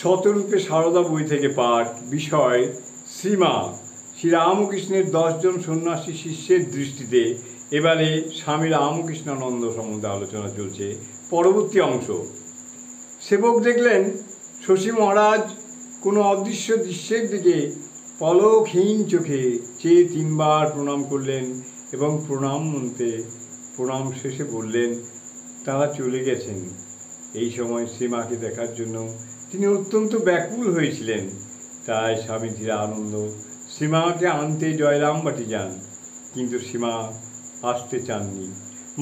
শতরূপে সারদা বই থেকে পাঠ। বিষয় শ্রীমা। শ্রীরামকৃষ্ণের 10 জন সন্ন্যাসী শিষ্যের দৃষ্টিতে এবারে স্বামী রামকৃষ্ণানন্দ সম্বন্ধে আলোচনা চলছে। পরবর্তী অংশ। সেবক দেখলেন শশী মহারাজ কোনো অদৃশ্য দৃশ্যের দিকে পলকহীন চোখে চেয়ে 3 বার প্রণাম করলেন এবং প্রণাম শেষে বললেন তারা চলে গেছেন। এই সময় শ্রীমাকে দেখার জন্য তিনি অত্যন্ত ব্যাকুল হয়েছিলেন। তাই স্বামী ধীরানন্দ শ্রীমাকে আনতে জয়রামবাটি যান, কিন্তু শ্রীমা আসতে চাননি।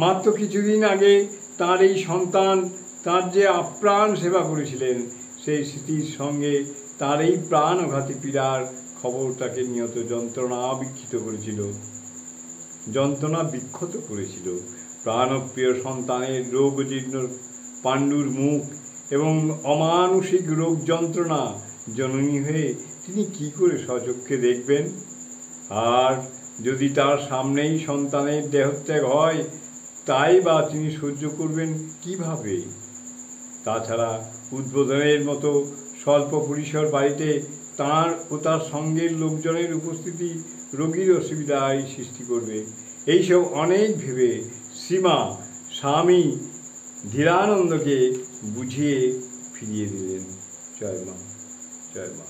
মাত্র কিছুদিন আগে তাঁর এই সন্তান তাঁর যে আপ্রাণ সেবা করেছিলেন, সেই স্মৃতির সঙ্গে তাঁর এই প্রাণঘাতী পীড়ার খবর তাকে নিয়ত যন্ত্রণা বিক্ষত করেছিল। প্রাণপ্রিয় সন্তানের রোগজীর্ণ পাণ্ডুর মুখ এবং অমানুষিক রোগ যন্ত্রণা জননী হয়ে তিনি কি করে স্বচক্ষে দেখবেন? আর যদি তার সামনেই সন্তানের দেহত্যাগ হয়, তাই বা তিনি সহ্য করবেন কিভাবে? তাছাড়া উদ্বোধনের মতো স্বল্প পরিসর বাড়িতে তাঁর ও তার সঙ্গের লোকজনের উপস্থিতি রোগীর অসুবিধায় সৃষ্টি করবে। এইসব অনেক ভেবে শ্রীমা স্বামী ধীরানন্দকে বুঝিয়ে ফিরিয়ে দিলেন। জয় মা, জয় মা।